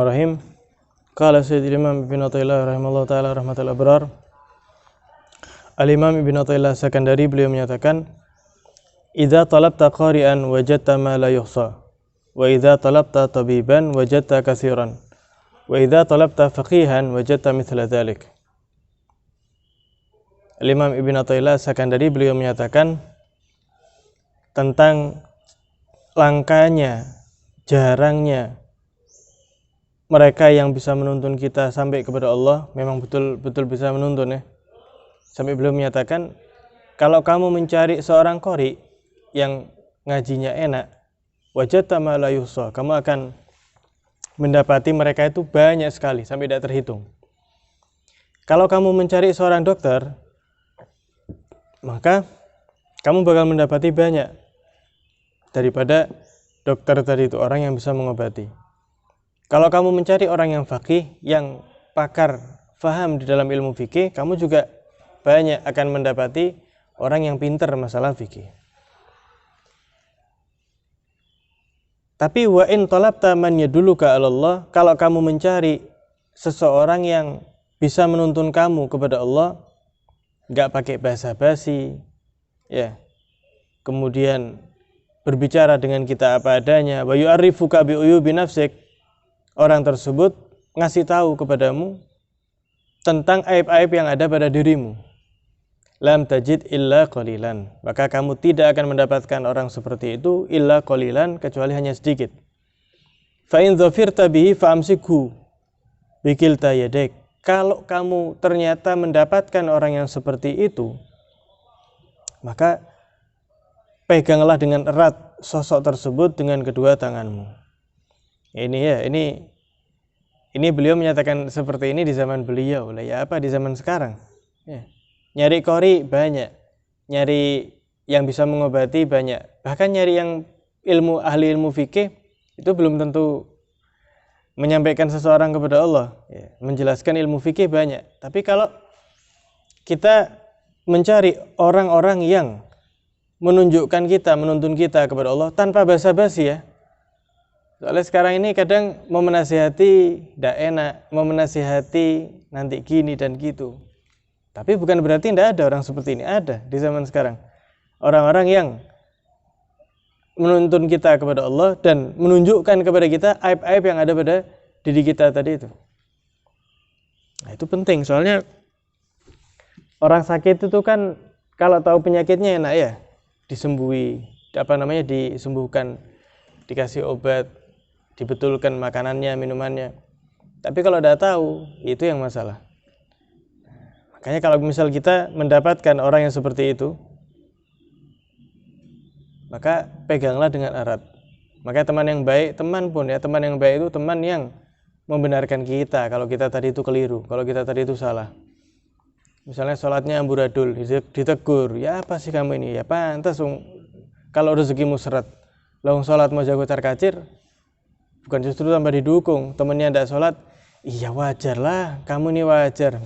Bismillahirrahmanirrahim. Qala Sayyidul Imam Ibn Athaillah rahimahullah ta'ala rahmatul abrar. Al-Imam Ibn Athaillah Sakandari beliau menyatakan, idza talabta qari'an wajadta ma la yuhsa, wa idza talabta tabiban wajadta katsiran, wa idza talabta faqihan wajadta mithla dzalik. Al-Imam Ibn Athaillah Sakandari beliau menyatakan tentang langkanya, jarangnya mereka yang bisa menuntun kita sampai kepada Allah, memang betul-betul bisa menuntun ya. Sampai beliau menyatakan, kalau kamu mencari seorang qari yang ngajinya enak, wajadta ma la yuhsa, kamu akan mendapati mereka itu banyak sekali sampai tidak terhitung. Kalau kamu mencari seorang dokter, maka kamu bakal mendapati banyak daripada dokter tadi itu, orang yang bisa mengobati. Kalau kamu mencari orang yang faqih, yang pakar, faham di dalam ilmu fikih, kamu juga banyak akan mendapati orang yang pintar masalah fikih. Tapi wa in talabta man yadulluka 'ala Allah, kalau kamu mencari seseorang yang bisa menuntun kamu kepada Allah, enggak pakai basa-basi, ya. Kemudian berbicara dengan kita apa adanya, wa yu'arrifuka bi uyubi nafsik, orang tersebut ngasih tahu kepadamu tentang aib-aib yang ada pada dirimu. Lam tajid illa qalilan, maka kamu tidak akan mendapatkan orang seperti itu illa qalilan, kecuali hanya sedikit. Fa in dhafirta bihi fa'amsikhu bikilta yadek. Kalau kamu ternyata mendapatkan orang yang seperti itu, maka peganglah dengan erat sosok tersebut dengan kedua tanganmu. Ini beliau menyatakan seperti ini di zaman beliau lah, ya apa di zaman sekarang ya. Nyari qori banyak, nyari yang bisa mengobati banyak, bahkan nyari yang ahli ilmu fikih itu belum tentu menyampaikan seseorang kepada Allah ya. Menjelaskan ilmu fikih banyak, tapi kalau kita mencari orang-orang yang menunjukkan kita, menuntun kita kepada Allah tanpa basa-basi ya. Soalnya sekarang ini kadang mau menasihati tidak enak, mau menasihati nanti gini dan gitu. Tapi bukan berarti tidak ada orang seperti ini, ada di zaman sekarang. Orang-orang yang menuntun kita kepada Allah dan menunjukkan kepada kita aib-aib yang ada pada diri kita tadi itu. Nah, itu penting, soalnya orang sakit itu kan kalau tahu penyakitnya enak ya, disembuhkan, dikasih obat, dibetulkan makanannya, minumannya. Tapi kalau tidak tahu, itu yang masalah. Makanya kalau misal kita mendapatkan orang yang seperti itu, maka peganglah dengan erat. Maka teman yang baik, teman yang baik itu teman yang membenarkan kita kalau kita tadi itu keliru, kalau kita tadi itu salah. Misalnya sholatnya amburadul, ditegur, ya apa sih kamu ini, ya pantas kalau rezekimu seret, langsung sholat mau jago kacir, bukan justru tambah didukung. Temennya tidak sholat, iya wajar lah, kamu ini wajar.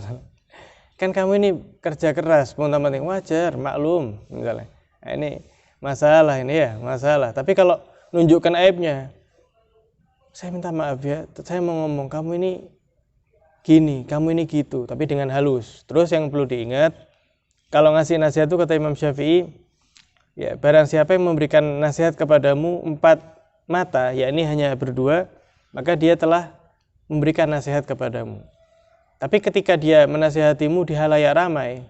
Kan kamu ini kerja keras, penting wajar, maklum. Misalnya. Nah, ini masalah ini ya, masalah. Tapi kalau nunjukkan aibnya, saya minta maaf ya, saya mau ngomong, kamu ini gini, kamu ini gitu, tapi dengan halus. Terus yang perlu diingat, kalau ngasih nasihat itu kata Imam Syafi'i, ya barang siapa yang memberikan nasihat kepadamu 4 mata, yakni hanya berdua, maka dia telah memberikan nasihat kepadamu. Tapi ketika dia menasihatimu di halayak ramai,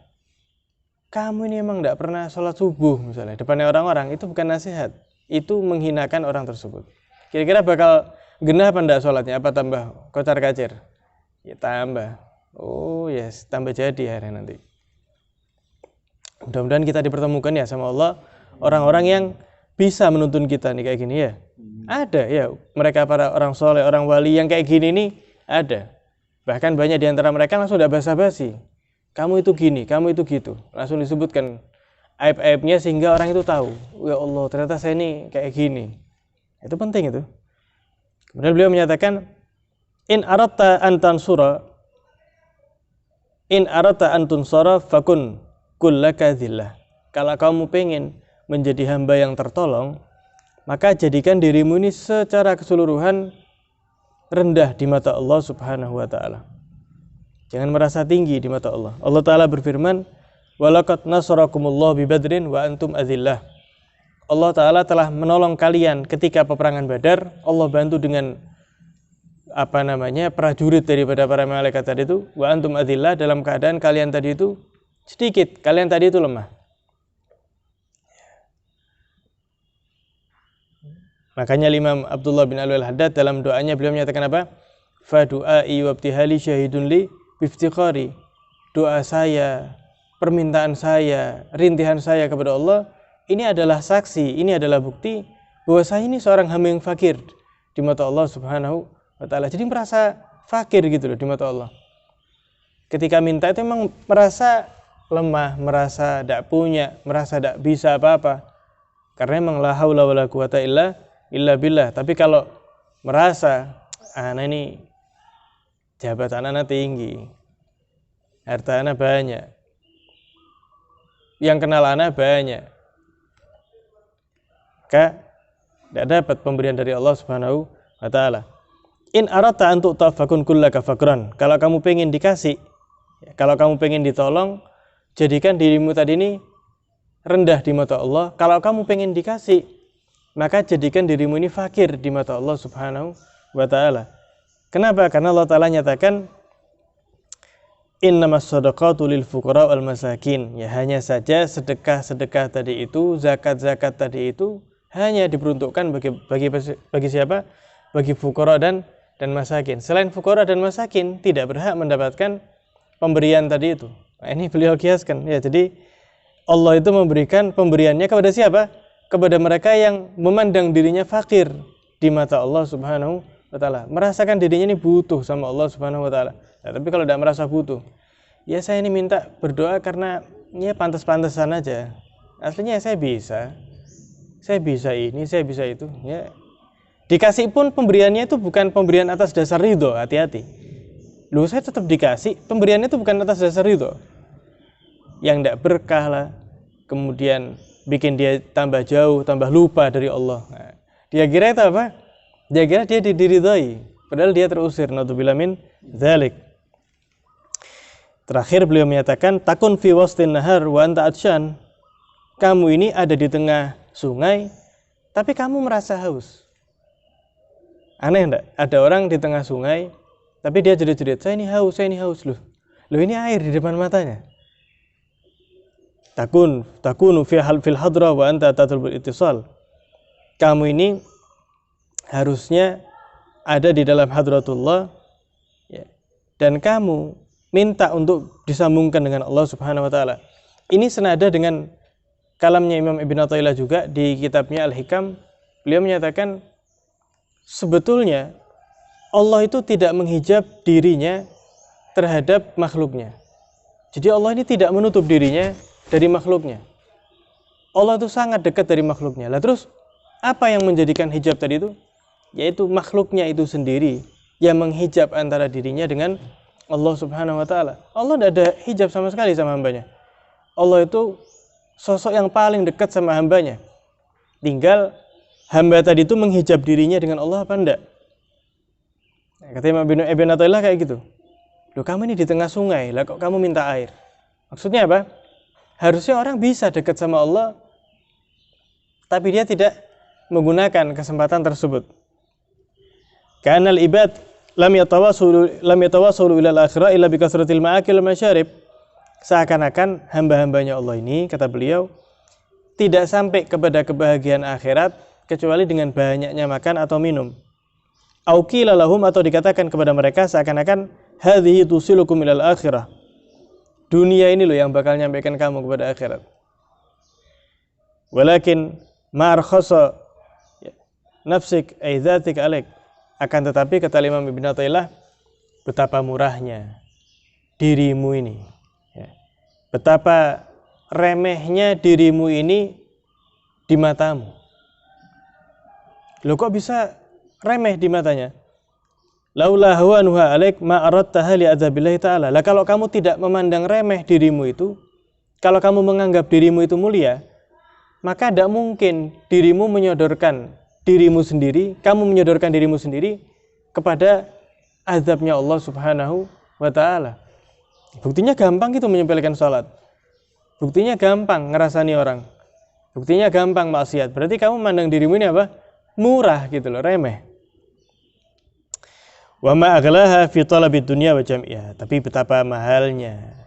kamu ini emang tidak pernah sholat subuh misalnya depannya orang-orang, itu bukan nasihat, itu menghinakan orang tersebut. Kira-kira bakal genah apa enggak sholatnya, apa tambah kocar kacir? Ya tambah. Oh yes, tambah jadi hari nanti. Mudah-mudahan kita dipertemukan ya sama Allah orang-orang yang bisa menuntun kita nih kayak gini ya. Ada ya, mereka para orang soleh, orang wali yang kayak gini nih ada. Bahkan banyak di antara mereka langsung tidak basa-basi. Kamu itu gini, kamu itu gitu. Langsung disebutkan aib-aibnya sehingga orang itu tahu. Ya Allah, ternyata saya ini kayak gini. Itu penting itu. Kemudian beliau menyatakan, in aratta an tunsara fakun kullaka dhillah. Kalau kamu pengen menjadi hamba yang tertolong, maka jadikan dirimu ini secara keseluruhan rendah di mata Allah Subhanahu wa taala. Jangan merasa tinggi di mata Allah. Allah taala berfirman, "Walaqad nasarakumullahu bi Badrin wa antum adzillah." Allah taala telah menolong kalian ketika peperangan Badar. Allah bantu dengan prajurit daripada para malaikat tadi itu, wa antum adzillah, dalam keadaan kalian tadi itu sedikit, kalian tadi itu lemah. Makanya Imam Abdullah bin Alwi al-Haddad dalam doanya beliau menyatakan apa? Fa du'ai wa ibtihali syahidun li biftiqari. Doa saya, permintaan saya, rintihan saya kepada Allah, ini adalah saksi, ini adalah bukti bahwa saya ini seorang hamba yang fakir di mata Allah Subhanahu wa taala. Jadi merasa fakir gitu loh di mata Allah. Ketika minta itu memang merasa lemah, merasa tidak punya, merasa tidak bisa apa-apa. Karena memang la haula wala quwata illa billah. Tapi kalau merasa anak ini jabatan anak tinggi, harta anak banyak, yang kenal anak banyak, maka tidak dapat pemberian dari Allah Subhanahu wa taala. In arata an tu'ta fakun kullaka fakran. Kalau kamu pengen dikasih, kalau kamu pengen ditolong, jadikan dirimu tadi ini rendah di mata Allah. Kalau kamu pengen dikasih, maka jadikan dirimu ini fakir di mata Allah Subhanahu wa taala. Kenapa? Karena Allah taala nyatakan innamas shadaqatu lil fuqara wal masakin. Ya, hanya saja sedekah-sedekah tadi itu, zakat-zakat tadi itu hanya diperuntukkan bagi siapa? Bagi fuqara dan masakin. Selain fuqara dan masakin tidak berhak mendapatkan pemberian tadi itu. Nah, ini beliau kiaskan. Ya, jadi Allah itu memberikan pemberiannya kepada siapa? Kepada mereka yang memandang dirinya fakir di mata Allah Subhanahu wa taala. Merasakan dirinya ini butuh sama Allah Subhanahu wa taala. Nah, tapi kalau tidak merasa butuh, ya saya ini minta berdoa karena ya pantas-pantasan aja. Aslinya saya bisa ini, saya bisa itu. Ya, dikasih pun pemberiannya itu bukan pemberian atas dasar ridho, hati-hati. Loh, saya tetap dikasih, pemberiannya itu bukan atas dasar ridho. Yang tidak berkah lah, kemudian bikin dia tambah jauh, tambah lupa dari Allah. Nah, dia kira itu apa? Dia kira dia diridhoi, padahal dia terusir. Naudzubillah min dzalik. Terakhir beliau menyatakan, takun fi wastin nahar wa anta atsyan. Kamu ini ada di tengah sungai, tapi kamu merasa haus. Aneh enggak? Ada orang di tengah sungai, tapi dia jerit-jerit, saya ini haus. Loh ini air di depan matanya. Takunu fil hadra wa anta tatlubul ittisal. Kamu ini harusnya ada di dalam hadratullah, ya, dan kamu minta untuk disambungkan dengan Allah Subhanahu wa taala. Ini senada dengan kalamnya Imam Ibn Athaillah juga di kitabnya Al-Hikam. Beliau menyatakan sebetulnya Allah itu tidak menghijab dirinya terhadap makhluknya. Jadi Allah ini tidak menutup dirinya dari makhluknya. Allah itu sangat dekat dari makhluknya. Lah terus apa yang menjadikan hijab tadi itu? Yaitu makhluknya itu sendiri yang menghijab antara dirinya dengan Allah Subhanahu wa taala. Allah tidak ada hijab sama sekali sama hambanya. Allah itu sosok yang paling dekat sama hambanya. Tinggal hamba tadi itu menghijab dirinya dengan Allah apa enggak? Kata Imam Ibn Athaillah kayak gitu. Loh, kamu ini di tengah sungai, lah kok kamu minta air? Maksudnya apa? Harusnya orang bisa dekat sama Allah, tapi dia tidak menggunakan kesempatan tersebut. Karena ibad lam yatawassalu ila al-akhirah illa bi kasratil ma'akil wal masyarib. Seakan-akan hamba-hambanya Allah ini, kata beliau, tidak sampai kepada kebahagiaan akhirat kecuali dengan banyaknya makan atau minum. Au qila lahum, atau dikatakan kepada mereka seakan-akan hadhihi tusilukum ilal akhirah. Dunia ini loh yang bakal nyampaikan kamu kepada akhirat. Walakin ma'arkhasa nafsik ay dzatik alaik. Akan tetapi kata Imam Ibn Athaillah, betapa murahnya dirimu ini, ya. Betapa remehnya dirimu ini di matamu. Loh, kok bisa remeh di matanya? Laula hawanuha alaik ma aradtaha li adzabillahi ta'ala. Lah kalau kamu tidak memandang remeh dirimu itu, kalau kamu menganggap dirimu itu mulia, maka tidak mungkin dirimu menyodorkan dirimu sendiri, kamu menyodorkan dirimu sendiri kepada azabnya Allah Subhanahu wa ta'ala. Buktinya gampang gitu menyepelekan sholat. Buktinya gampang ngerasani orang. Buktinya gampang maksiat. Berarti kamu memandang dirimu ini apa? Murah gitu loh, remeh. Wa ma aghlaha fi talabid dunya wa jam'iha. Tapi betapa mahalnya,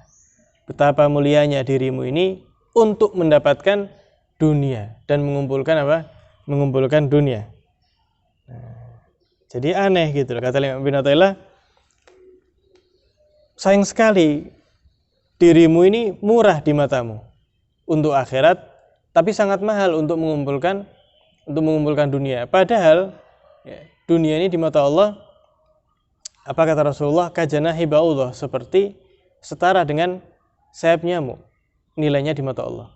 betapa mulianya dirimu ini untuk mendapatkan dunia dan mengumpulkan apa? Mengumpulkan dunia. Nah, jadi aneh gitu loh, kata Imam Ibnu Athaillah, sayang sekali dirimu ini murah di matamu untuk akhirat, tapi sangat mahal untuk mengumpulkan dunia. Padahal ya, dunia ini di mata Allah, apa kata Rasulullah, kajanahi ba'udhah, seperti setara dengan sayap nyamuk nilainya di mata Allah.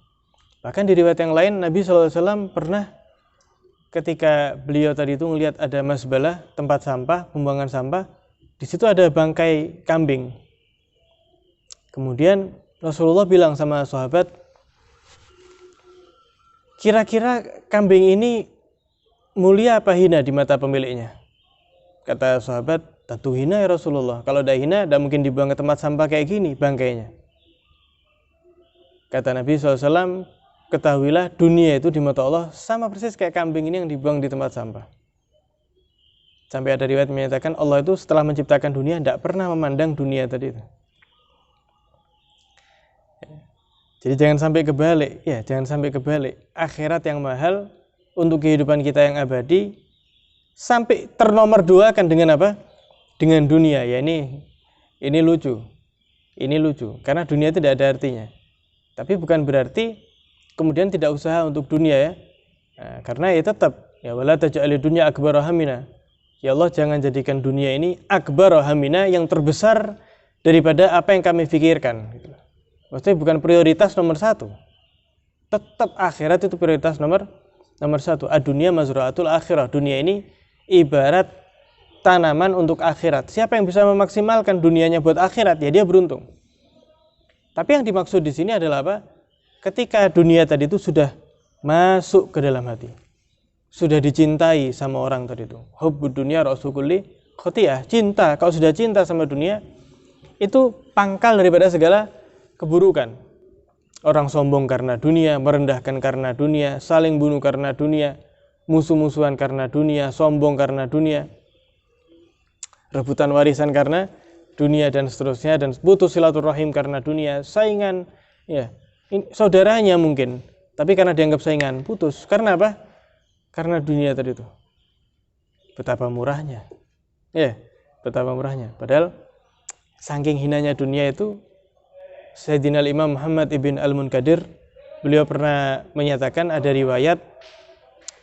Bahkan di riwayat yang lain Nabi SAW pernah ketika beliau tadi itu melihat ada masbalah, tempat sampah, pembuangan sampah, di situ ada bangkai kambing. Kemudian Rasulullah bilang sama sahabat, kira-kira kambing ini mulia apa hina di mata pemiliknya? Kata sahabat, tentu hina ya Rasulullah. Kalau tidak hina, tidak mungkin dibuang ke tempat sampah kayak gini bangkainya. Kata Nabi SAW, ketahuilah dunia itu di mata Allah sama persis kayak kambing ini yang dibuang di tempat sampah. Sampai ada riwayat menyatakan Allah itu setelah menciptakan dunia tidak pernah memandang dunia tadi itu. Jadi jangan sampai kebalik, ya jangan sampai kebalik. Akhirat yang mahal untuk kehidupan kita yang abadi sampai ternomor dua kan dengan apa? Dengan dunia. Ya ini lucu. Ini lucu karena dunia tidak ada artinya. Tapi bukan berarti kemudian tidak usaha untuk dunia ya. Nah, karena ya tetap ya wala taj'alid dunya akbar hamina. Ya Allah, jangan jadikan dunia ini akbar hamina, yang terbesar daripada apa yang kami pikirkan gitu. Maksudnya bukan prioritas nomor satu. Tetap akhirat itu prioritas nomor satu. Ad-dunya mazra'atul akhirah. Dunia ini ibarat tanaman untuk akhirat. Siapa yang bisa memaksimalkan dunianya buat akhirat, ya dia beruntung. Tapi yang dimaksud di sini adalah apa? Ketika dunia tadi itu sudah masuk ke dalam hati, sudah dicintai sama orang tadi itu. Hubbud dunya ra'su kulli khati'ah. Cinta, kalau sudah cinta sama dunia, itu pangkal daripada segala keburukan. Orang sombong karena dunia, merendahkan karena dunia, saling bunuh karena dunia, musuh-musuhan karena dunia, sombong karena dunia, rebutan warisan karena dunia dan seterusnya, dan putus silaturahim karena dunia, saingan ya saudaranya mungkin, tapi karena dianggap saingan putus. Karena apa? Karena dunia tadi itu. Betapa murahnya. Ya, betapa murahnya. Padahal saking hinanya dunia itu, Sayyidina Imam Muhammad ibn al-Munkadir, beliau pernah menyatakan, ada riwayat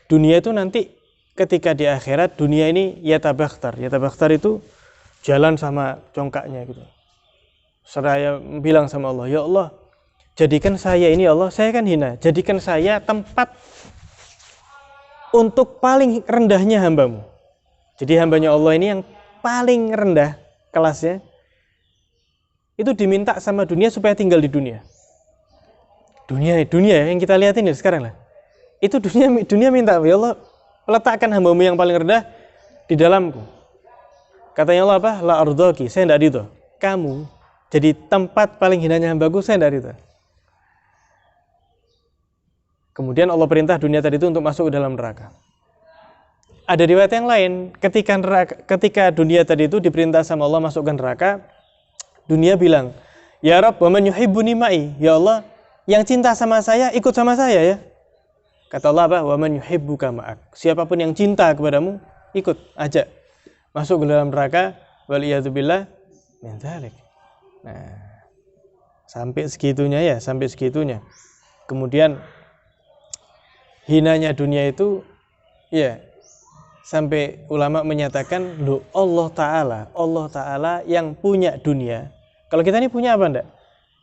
dunia itu nanti ketika di akhirat, dunia ini yatabakhtar. Yatabakhtar itu jalan sama congkaknya gitu. Seraya bilang sama Allah, ya Allah, jadikan saya ini, Allah, saya kan hina, jadikan saya tempat untuk paling rendahnya hambamu. Jadi hambanya Allah ini yang paling rendah kelasnya, itu diminta sama dunia supaya tinggal di dunia. Dunia yang kita lihat ini sekarang lah. Itu dunia minta, ya Allah, letakkan hambamu yang paling rendah di dalamku. Katanya Allah apa? La ardhaki, saya tidak ridho. Kamu jadi tempat paling hinanya hambaku, saya tidak ridho. Kemudian Allah perintah dunia tadi itu untuk masuk ke dalam neraka. Ada riwayat yang lain, ketika dunia tadi itu diperintah sama Allah masuk ke neraka, dunia bilang, ya Rabb, wa man yuhibbuni ma'i, ya Allah, yang cinta sama saya ikut sama saya ya. Kata Allah apa? Wa man yuhibbuka ma'ak, siapapun yang cinta kepadamu ikut, ajak masuk ke dalam neraka, wal iyadzubillah min dzalik. Nah, sampai segitunya ya, sampai segitunya. Kemudian hinanya dunia itu ya, sampai ulama menyatakan, loh, Allah Ta'ala yang punya dunia. Kalau kita ini punya apa enggak?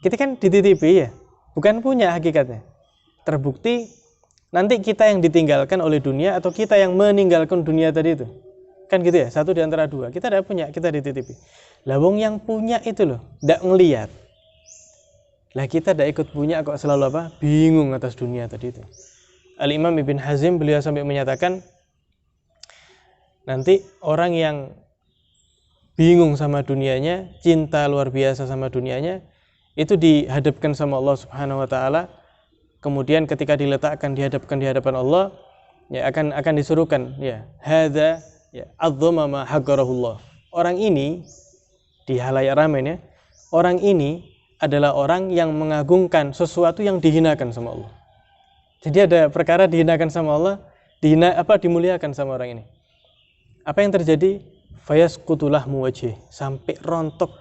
Kita kan dititipi ya, bukan punya hakikatnya. Terbukti nanti kita yang ditinggalkan oleh dunia atau kita yang meninggalkan dunia tadi itu. Kan gitu ya, satu di antara dua. Kita tidak punya, kita dititipi. Lah wong yang punya itu loh, tidak ngelihat. Lah kita tidak ikut punya kok selalu apa? Bingung atas dunia tadi itu. Al-Imam Ibn Hazm beliau sampai menyatakan, nanti orang yang bingung sama dunianya, cinta luar biasa sama dunianya, itu dihadapkan sama Allah Subhanahu wa taala. Kemudian ketika diletakkan dihadapkan di hadapan Allah, ya akan disuruhkan, ya, hadza ya adzama ma haqqarahullah. Orang ini di halayak ramai ya, orang ini adalah orang yang mengagungkan sesuatu yang dihinakan sama Allah. Jadi ada perkara dihinakan sama Allah, dimuliakan sama orang ini. Apa yang terjadi? Fayasqutu lahmu wajhi, sampai rontok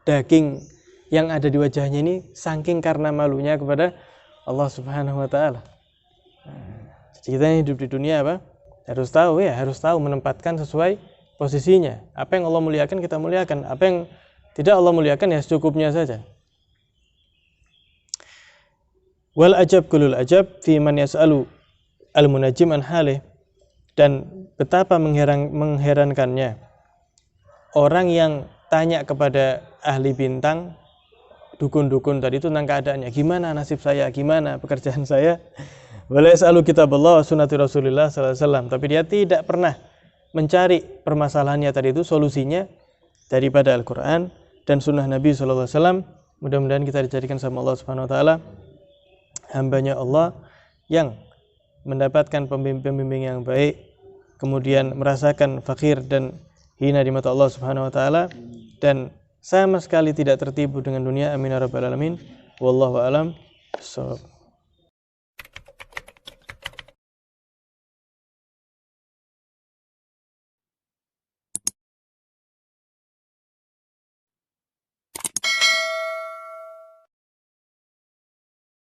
daging yang ada di wajahnya ini saking karena malunya kepada Allah Subhanahu wa taala. Jadi kita hidup di dunia apa? Harus tahu menempatkan sesuai posisinya. Apa yang Allah muliakan kita muliakan, apa yang tidak Allah muliakan ya secukupnya saja. Wal ajab kulul ajab fi man yas'alu al munajjim an halih, dan betapa mengherankannya orang yang tanya kepada ahli bintang, dukun-dukun tadi itu tentang keadaannya, gimana nasib saya, gimana pekerjaan saya. Wala yas'alu kitaballah wa sunnati Rasulillah sallallahu alaihi wasallam, tapi dia tidak pernah mencari permasalahannya tadi itu solusinya daripada Al-Qur'an dan sunnah Nabi sallallahu alaihi wasallam. Mudah-mudahan kita dijadikan sama Allah Subhanahu wa taala hambanya Allah yang mendapatkan pembimbing yang baik, kemudian merasakan fakir dan hina di mata Allah Subhanahu wa taala, dan sama sekali tidak tertipu dengan dunia. Amin ya rabbal alamin. Wallahu a'lam.